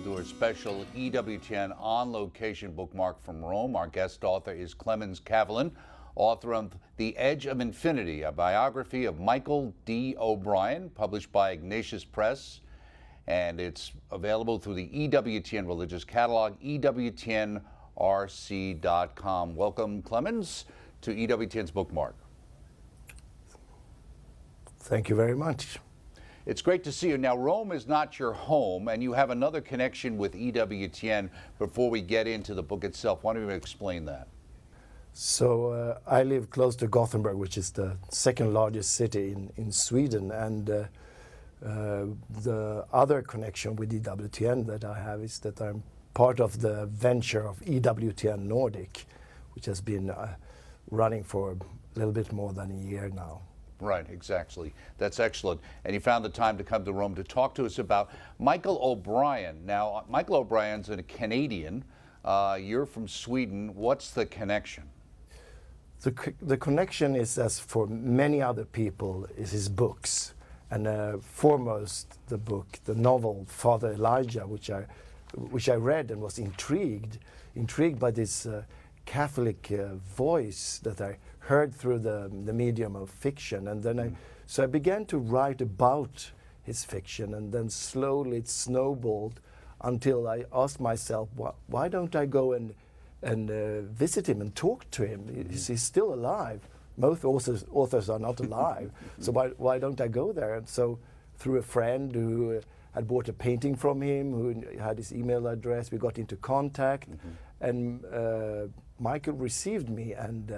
to a special EWTN on-location bookmark from Rome. Our guest author is Clemens Cavallin, author of The Edge of Infinity, a biography of Michael D. O'Brien, published by Ignatius Press, and it's available through the EWTN Religious Catalog, EWTNRC.com. Welcome, Clemens, to EWTN's Bookmark. Thank you very much. It's great to see you. Now, Rome is not your home, and you have another connection with EWTN. Before we get into the book itself, why don't you explain that? So I live close to Gothenburg, which is the second largest city in Sweden, and the other connection with EWTN that I have is that I'm part of the venture of EWTN Nordic, which has been running for a little bit more than a year now. Right, exactly. That's excellent. And you found the time to come to Rome to talk to us about Michael O'Brien. Now, Michael O'Brien's a Canadian. You're from Sweden. What's the connection? The connection is, as for many other people, is his books. And foremost, the book, the novel Father Elijah, which I read and was intrigued by this Catholic voice that I heard through the medium of fiction, and then I began to write about his fiction, and then slowly it snowballed until I asked myself, why don't I go and visit him and talk to him? He's still alive. Most authors are not alive, so why don't I go there? And so through a friend who had bought a painting from him, who had his email address, we got into contact, and Michael received me, and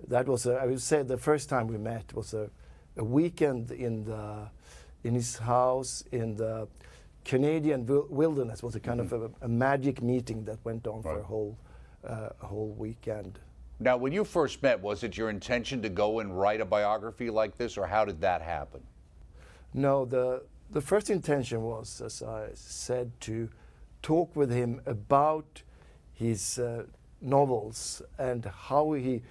that was, I would say, the first time we met was a weekend in his house in the Canadian wilderness. It was a kind of a magic meeting that went on for a whole weekend. Now, when you first met, was it your intention to go and write a biography like this, or how did that happen? No, the first intention was, as I said, to talk with him about his novels and how he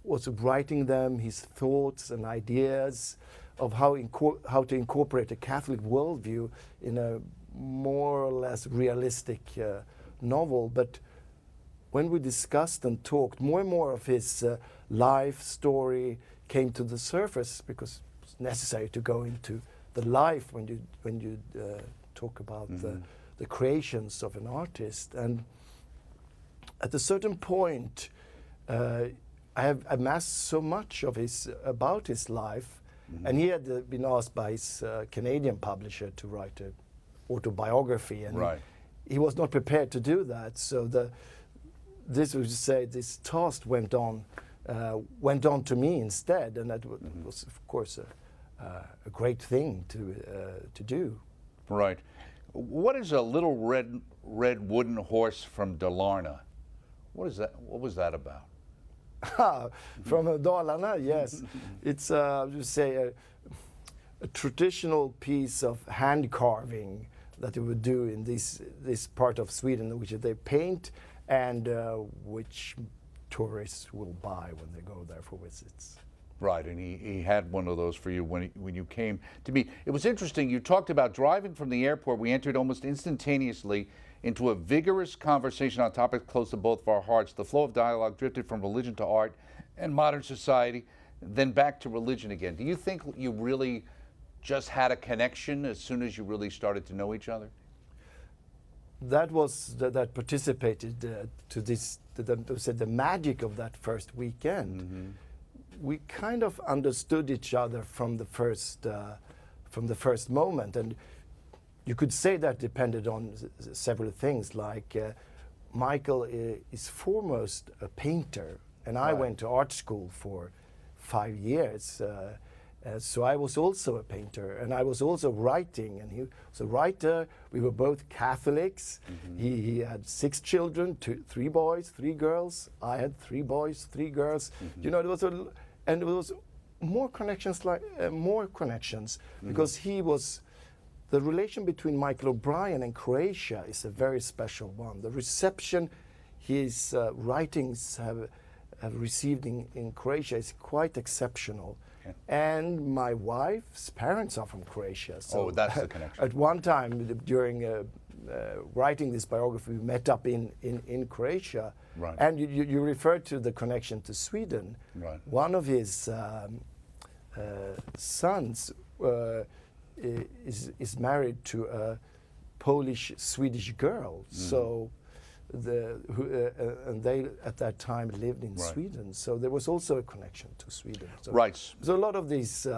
was writing them, his thoughts and ideas of how to incorporate a Catholic worldview in a more or less realistic novel. But when we discussed and talked, more and more of his life story came to the surface, because it was necessary to go into the life when you talk about the creations of an artist. And at a certain point, I have amassed so much of about his life, and he had been asked by his Canadian publisher to write an autobiography, and he was not prepared to do that. So this task went on to me instead, and that was of course a great thing to do. Right. What is a little red wooden horse from Dalarna? What is that? What was that about? From Dalarna, yes. It's I would say a traditional piece of hand carving that they would do in this part of Sweden, which they paint and which tourists will buy when they go there for visits. Right, and he had one of those for you when you came to meet. It was interesting. You talked about driving from the airport. We entered almost instantaneously into a vigorous conversation on topics close to both of our hearts. The flow of dialogue drifted from religion to art and modern society, then back to religion again. Do you think you really just had a connection as soon as you really started to know each other? That was that participated to this. The magic of that first weekend. We kind of understood each other from the first moment, and you could say that depended on several things. Like Michael is foremost a painter, and I went to art school for 5 years. So I was also a painter, and I was also writing, and he was a writer. We were both Catholics. He had 6 children, 3 boys, 3 girls. I had 3 boys, 3 girls. You know, there was more connections, because he was. The relation between Michael O'Brien and Croatia is a very special one. The reception his writings have received in Croatia is quite exceptional. And my wife's parents are from Croatia. So Oh, that's the connection. At one time during writing this biography, we met up in Croatia. Right. And you referred to the connection to Sweden. Right. One of his sons is married to a Polish-Swedish girl. So and they at that time lived in Sweden. So there was also a connection to Sweden. So Right. so a lot of these,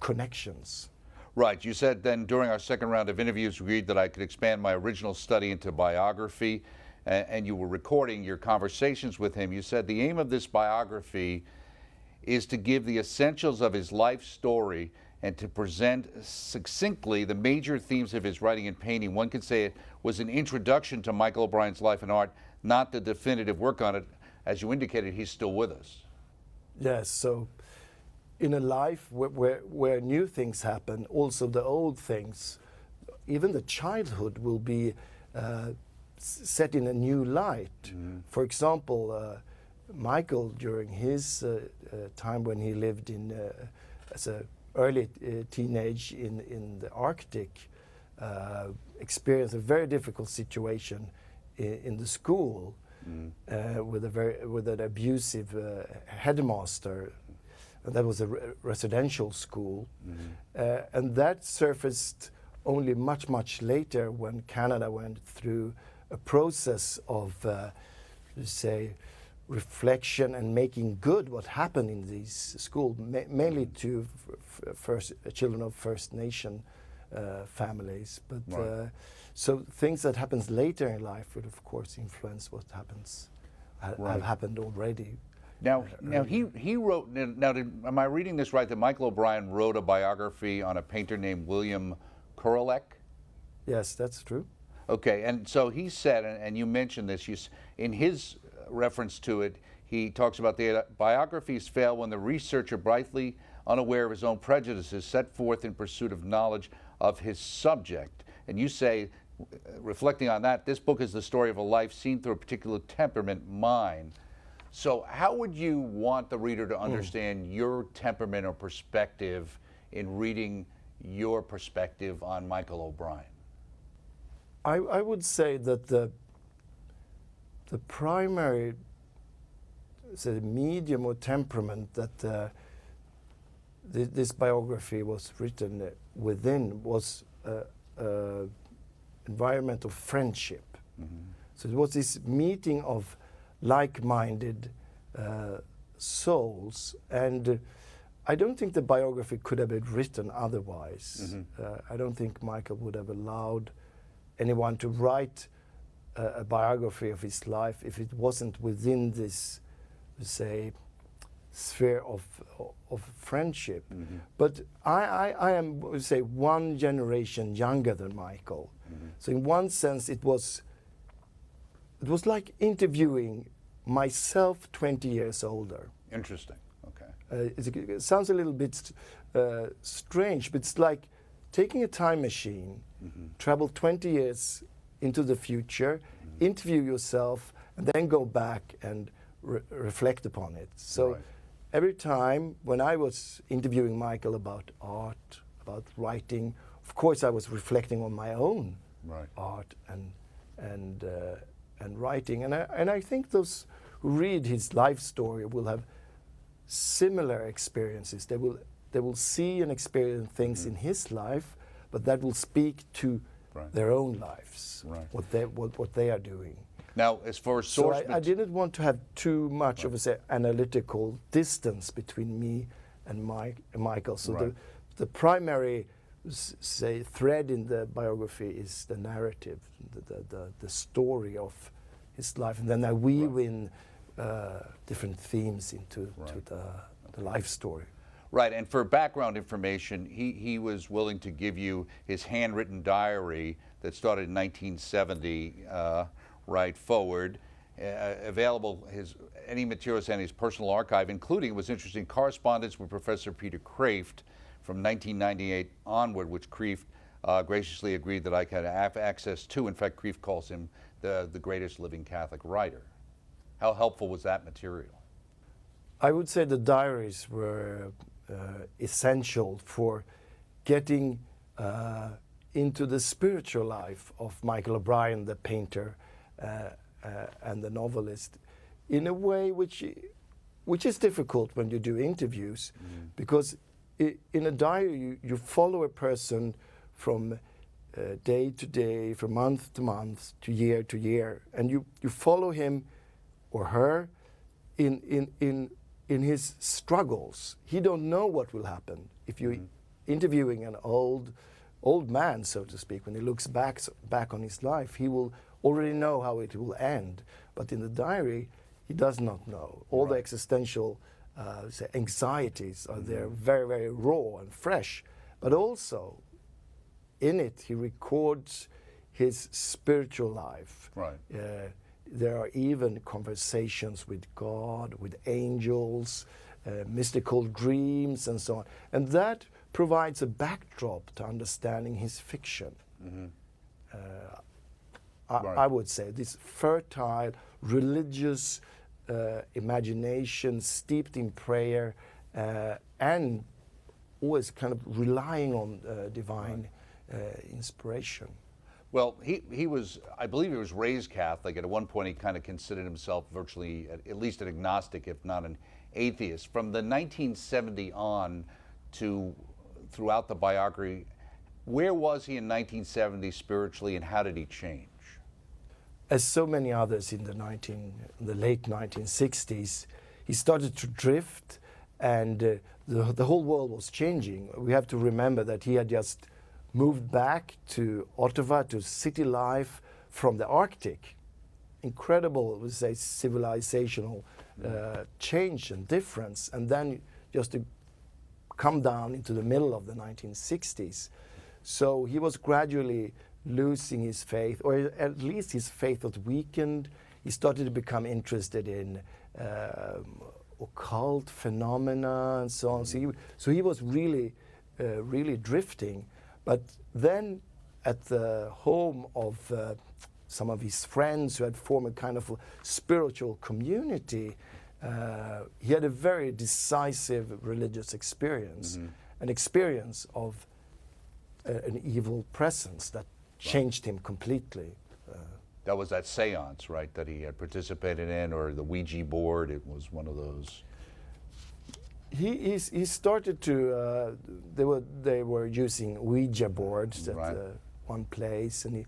connections. Right. You said then during our second round of interviews, we agreed that I could expand my original study into biography, and you were recording your conversations with him. You said the aim of this biography is to give the essentials of his life story and to present succinctly the major themes of his writing and painting. One could say it was an introduction to Michael O'Brien's life and art, not the definitive work on it. As you indicated, he's still with us. Yes, so in a life where new things happen, also the old things, even the childhood will be set in a new light. For example, Michael, during his time when he lived in as a early teenage in the Arctic, experienced a very difficult situation in the school with an abusive headmaster. And that was a residential school, and that surfaced only much later when Canada went through a process of, reflection and making good what happened in these schools, mainly to children of First Nation families. But so things that happens later in life would of course influence what happens, have happened already. Now he wrote. Now, am I reading this right? That Michael O'Brien wrote a biography on a painter named William Kurelek? Yes, that's true. Okay, and so he said, and you mentioned this, in his reference to it, he talks about the biographies fail when the researcher, brightly unaware of his own prejudices, set forth in pursuit of knowledge of his subject. And you say, reflecting on that, this book is the story of a life seen through a particular temperament, mine. So how would you want the reader to understand your temperament or perspective in reading your perspective on Michael O'Brien? I would say that the primary medium or temperament that this biography was written within was environment of friendship. So it was this meeting of like-minded souls, and I don't think the biography could have been written otherwise. I don't think Michael would have allowed anyone to write a biography of his life if it wasn't within this, sphere of friendship. But I am, say, one generation younger than Michael. So in one sense, it was like interviewing myself 20 years older. Interesting. Okay. It sounds a little bit strange, but it's like taking a time machine, travel 20 years into the future, interview yourself, and then go back and reflect upon it. So every time when I was interviewing Michael about art, about writing, of course I was reflecting on my own art and writing. And I think those who read his life story will have similar experiences. They will see and experience things in his life, but that will speak to their own lives, what they are doing. Now, as far as source, I didn't want to have too much of a analytical distance between me and Michael. So the primary thread in the biography is the narrative, the story of his life, and then I weave in different themes into the life story. Right, and for background information, he was willing to give you his handwritten diary that started in 1970, right forward, available any materials in his personal archive, including, it was interesting, correspondence with Professor Peter Kreeft from 1998 onward, which Kreeft graciously agreed that I could have access to. In fact, Kreeft calls him the greatest living Catholic writer. How helpful was that material? I would say the diaries were essential for getting into the spiritual life of Michael O'Brien, the painter and the novelist, in a way which is difficult when you do interviews, because in a diary you follow a person from day to day, from month to month, to year, and you follow him or her in his struggles. He don't know what will happen. If you're interviewing an old man, so to speak, when he looks back on his life, he will already know how it will end. But in the diary, he does not know. All the existential say anxieties are there, very, very raw and fresh. But also, in it, he records his spiritual life. Right. There are even conversations with God, with angels, mystical dreams, and so on. And that provides a backdrop to understanding his fiction. I would say this fertile, religious imagination, steeped in prayer, and always kind of relying on divine inspiration. Well, he was, I believe he was raised Catholic, and at one point he kind of considered himself virtually, at least an agnostic, if not an atheist. From the 1970 on to throughout the biography, where was he in 1970 spiritually, and how did he change? As so many others in the late 1960s, he started to drift, and the whole world was changing. We have to remember that he had just moved back to Ottawa, to city life from the Arctic. Incredible, we say, civilizational change and difference, and then just to come down into the middle of the 1960s. So he was gradually losing his faith, or at least his faith was weakened. He started to become interested in occult phenomena and so on. So he was really drifting. But then at the home of some of his friends who had formed a kind of a spiritual community, he had a very decisive religious experience, an experience of an evil presence that changed him completely. That was that seance, right, that he had participated in, or the Ouija board? It was one of those. He started to, they were using Ouija boards at one place, and he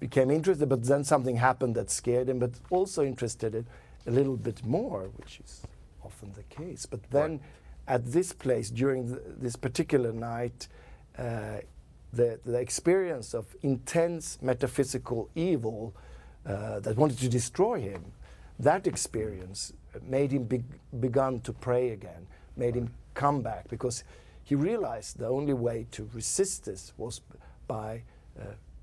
became interested, but then something happened that scared him, but also interested in a little bit more, which is often the case. But then at this place, during this particular night, the experience of intense metaphysical evil that wanted to destroy him, that experience made him begun to pray again, made him come back, because he realized the only way to resist this was by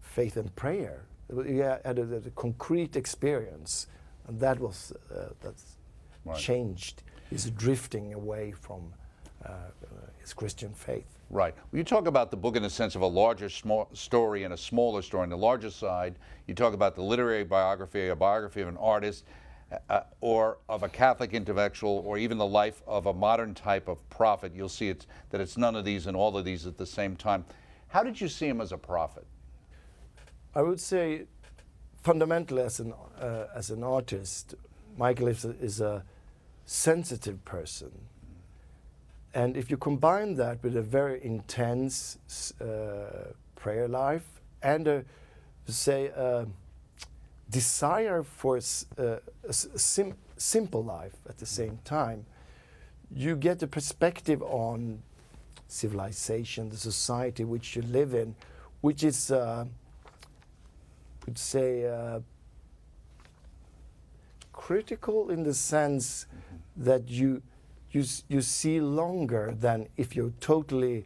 faith and prayer. He had a concrete experience, and that was changed his drifting away from his Christian faith. Right. Well, you talk about the book in the sense of a larger story and a smaller story. On the larger side, you talk about the literary biography, a biography of an artist, or of a Catholic intellectual, or even the life of a modern type of prophet. You'll see that it's none of these and all of these at the same time. How did you see him as a prophet? I would say, fundamentally, as an artist, Michael is a sensitive person. And if you combine that with a very intense prayer life and a desire for a simple life at the same time, you get a perspective on civilization, the society which you live in, which is, would say, critical in the sense that you see longer than if you're totally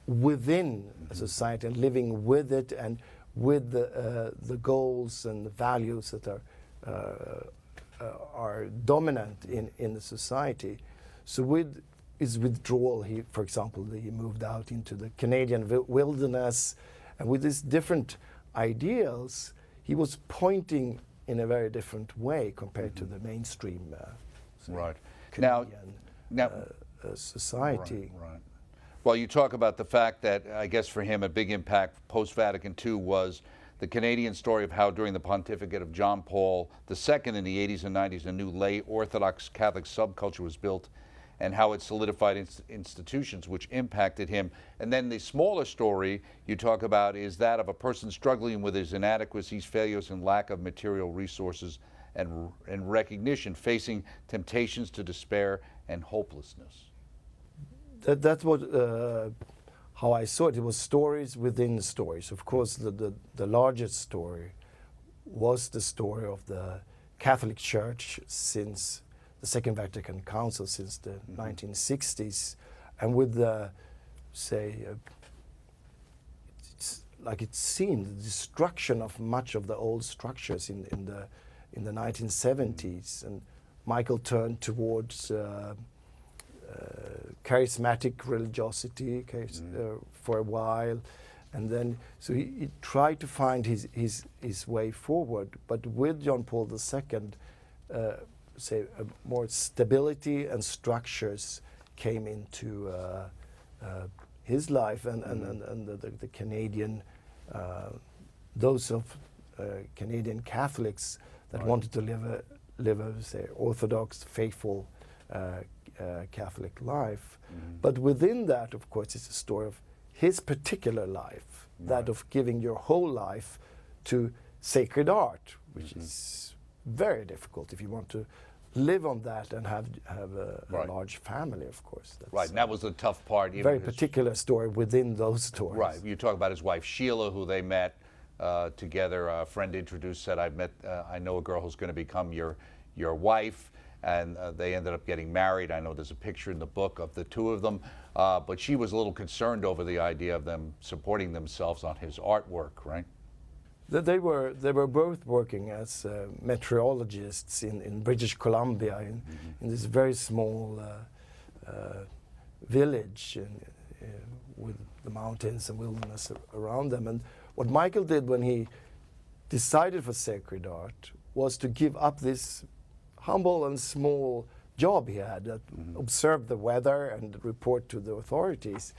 within a society and living with it and with the goals and the values that are dominant in the society. So with his withdrawal, for example, he moved out into the Canadian wilderness, and with these different ideals, he was pointing in a very different way compared to the mainstream. Right. Canadian now society. Right. Well, you talk about the fact that I guess for him a big impact post-Vatican II was the Canadian story of how during the pontificate of John Paul II in the 80s and 90s, a new lay Orthodox Catholic subculture was built and how it solidified institutions which impacted him. And then the smaller story you talk about is that of a person struggling with his inadequacies, failures, and lack of material resources and recognition, facing temptations to despair and hopelessness. That's what how I saw it. It was stories within stories. Of course, the largest story was the story of the Catholic Church since the Second Vatican Council, since the 1960s, and with the, say, it's like it seemed, the destruction of much of the old structures in the 1970s, and Michael turned towards charismatic religiosity for a while, and then so he tried to find his way forward. But with John Paul II, say more stability and structures came into his life, and the Canadian, those of Canadian Catholics that wanted to live a say Orthodox, faithful Catholic life. But within that, of course, it's a story of his particular life, that of giving your whole life to sacred art, which is very difficult if you want to live on that and have a large family, of course. That's and that was the tough part. Very particular story within those stories. Right, you talk about his wife Sheila, who they met together. A friend introduced, said, I know a girl who's going to become your wife. And they ended up getting married. I know there's a picture in the book of the two of them, but she was a little concerned over the idea of them supporting themselves on his artwork, right? They were both working as meteorologists in British Columbia, in this very small village with the mountains and wilderness around them. And what Michael did when he decided for sacred art was to give up this humble and small job he had, that observe the weather and report to the authorities,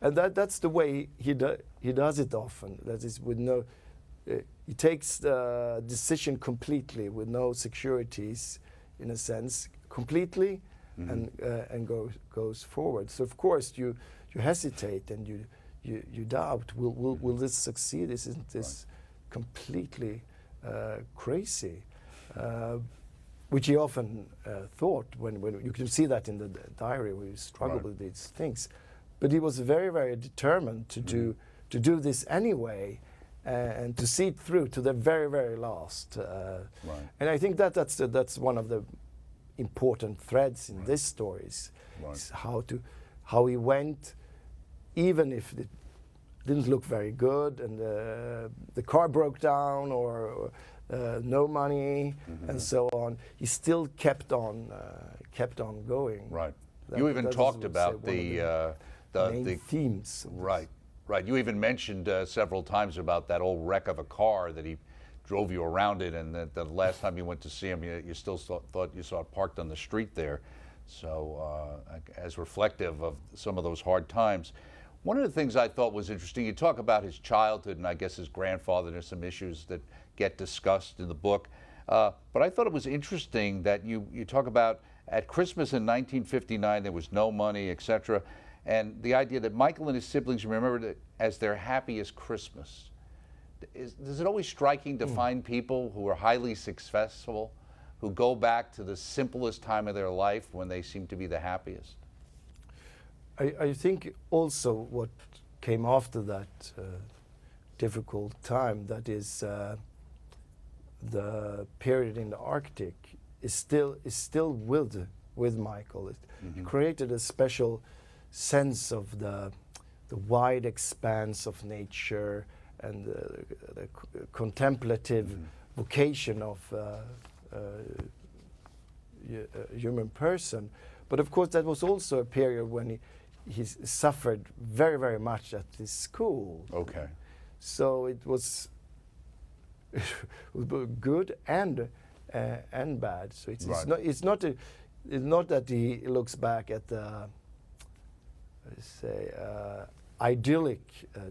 and that's the way he does it often. That is, with no, he takes the decision completely with no securities, in a sense, completely, and goes forward. So of course you hesitate and you doubt, will this succeed? Isn't this completely crazy? Which he often thought when you can see that in the diary where he struggled with these things, but he was very, very determined to do this anyway, and to see it through to the very, very last. And I think that's one of the important threads in this story is how he went, even if it didn't look very good, and the car broke down or no money, and so on. He still kept on going. Right. You even talked about the main themes. Right. You even mentioned several times about that old wreck of a car that he drove you around it, and that the last time you went to see him, you still thought you saw it parked on the street there. So as reflective of some of those hard times. One of the things I thought was interesting, you talk about his childhood and I guess his grandfather. There's some issues that get discussed in the book. But I thought it was interesting that you talk about at Christmas in 1959, there was no money, etc. And the idea that Michael and his siblings remembered it as their happiest Christmas. Is it always striking to find people who are highly successful, who go back to the simplest time of their life when they seem to be the happiest? I think also what came after that difficult time, that is the period in the Arctic, is still with Michael. It created a special sense of the wide expanse of nature and the contemplative vocation of a human person. But of course, that was also a period when he suffered very, very much at his school. Okay. So it was good and bad. So it's not it's not that he looks back at the, say, idyllic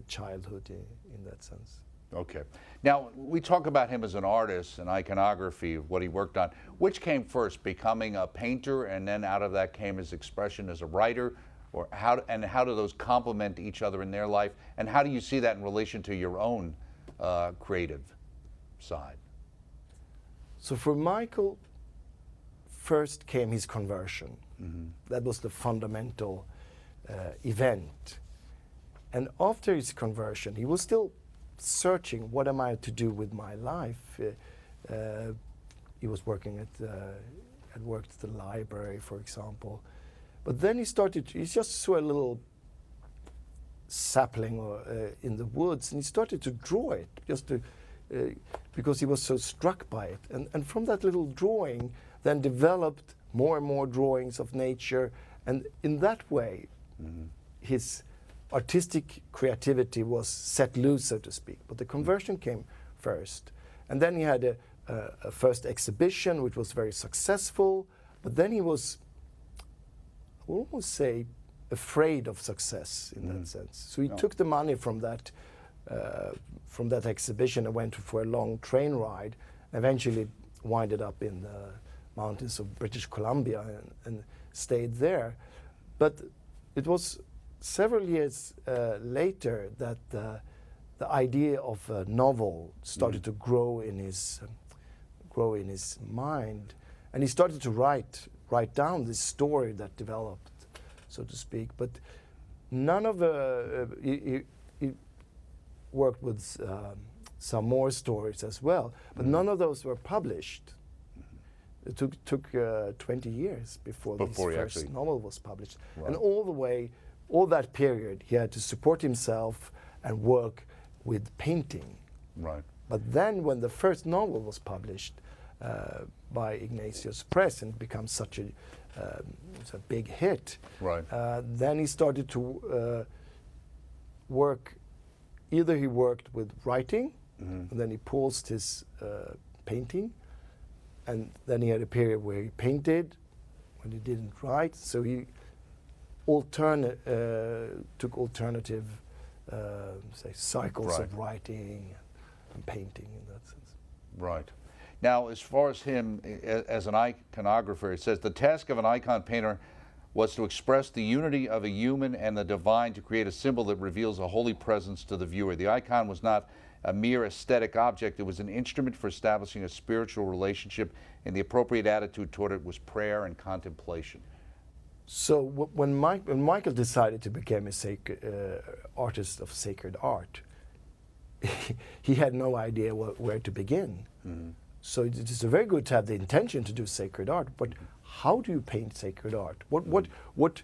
childhood in that sense. Okay. Now, we talk about him as an artist, an iconography of what he worked on. Which came first, becoming a painter, and then out of that came his expression as a writer? Or how do those complement each other in their life? And how do you see that in relation to your own creative side? So for Michael, first came his conversion. Mm-hmm. That was the fundamental event. And after his conversion, he was still searching, what am I to do with my life? He was working had worked at the library, for example. But then he just saw a little sapling in the woods, and he started to draw it, just to, because he was so struck by it. And from that little drawing, then developed more and more drawings of nature. And in that way, his artistic creativity was set loose, so to speak. But the conversion came first. And then he had a first exhibition, which was very successful. But then he was, I would almost say, afraid of success in that sense. So he took the money from that exhibition and went for a long train ride, eventually winded up in the mountains of British Columbia and stayed there. But it was several years later that the idea of a novel started to grow in his mind, and he started to write down this story that developed, so to speak. But none of he worked with some more stories as well, but none of those were published. It took 20 years before his first novel was published. Right. And all that period, he had to support himself and work with painting. Right. But then when the first novel was published by Ignatius Press and became such a big hit, right. Then he started to work, either he worked with writing, and then he paused his painting, and then he had a period where he painted when he didn't write, so he took alternative say cycles of writing and painting in that sense. Right. Now, as far as him as an iconographer, it says the task of an icon painter was to express the unity of a human and the divine, to create a symbol that reveals a holy presence to the viewer. The icon was not a mere aesthetic object. It was an instrument for establishing a spiritual relationship, and the appropriate attitude toward it was prayer and contemplation. So when Michael decided to become a artist of sacred art, he had no idea where to begin. So it is very good to have the intention to do sacred art, but how do you paint sacred art? What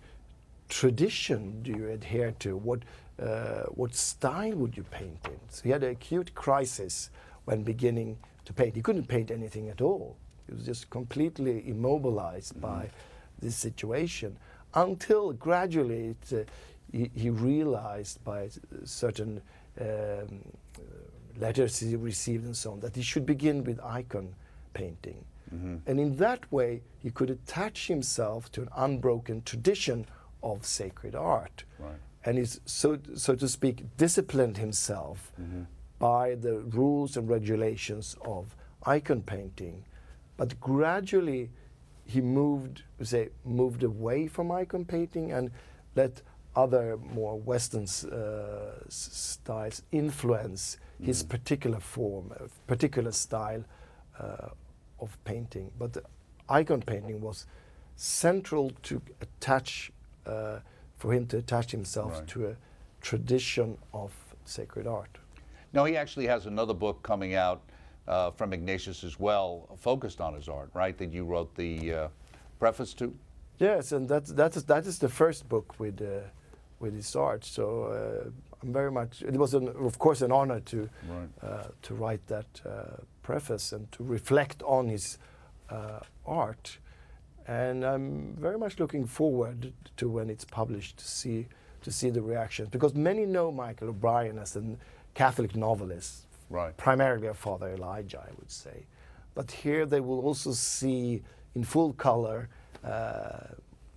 tradition do you adhere to? What style would you paint in? So he had an acute crisis when beginning to paint. He couldn't paint anything at all. He was just completely immobilized by this situation, until gradually he realized by certain letters he received and so on that he should begin with icon painting. And in that way he could attach himself to an unbroken tradition of sacred art. Right. And he's, so to speak, disciplined himself by the rules and regulations of icon painting. But gradually he moved away from icon painting and let other more Western styles influence his particular form, particular style of painting. But the icon painting was central to attach, for him to attach himself to a tradition of sacred art. Now, he actually has another book coming out from Ignatius as well, focused on his art, right, that you wrote the preface to? Yes, and that is the first book with his art. So I'm very much. It was of course an honor to write that preface and to reflect on his art. And I'm very much looking forward to when it's published to see the reactions, because many know Michael O'Brien as a Catholic novelist, primarily a Father Elijah, I would say. But here they will also see in full color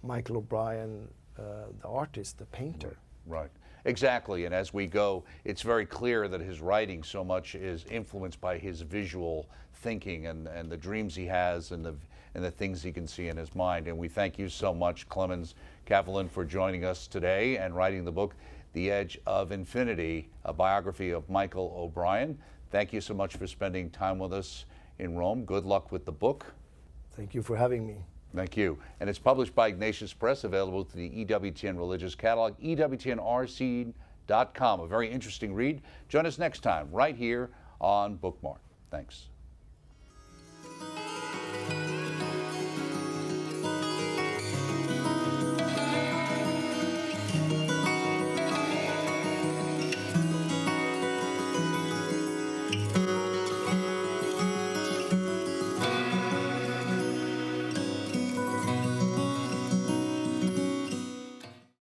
Michael O'Brien, the artist, the painter. Right. Exactly. And as we go, it's very clear that his writing so much is influenced by his visual thinking and the dreams he has and the things he can see in his mind. And we thank you so much, Clemens Cavallin, for joining us today and writing the book, The Edge of Infinity, a biography of Michael O'Brien. Thank you so much for spending time with us in Rome. Good luck with the book. Thank you for having me. Thank you. And it's published by Ignatius Press, available to the EWTN Religious Catalog, EWTNRC.com. A very interesting read. Join us next time right here on Bookmark. Thanks.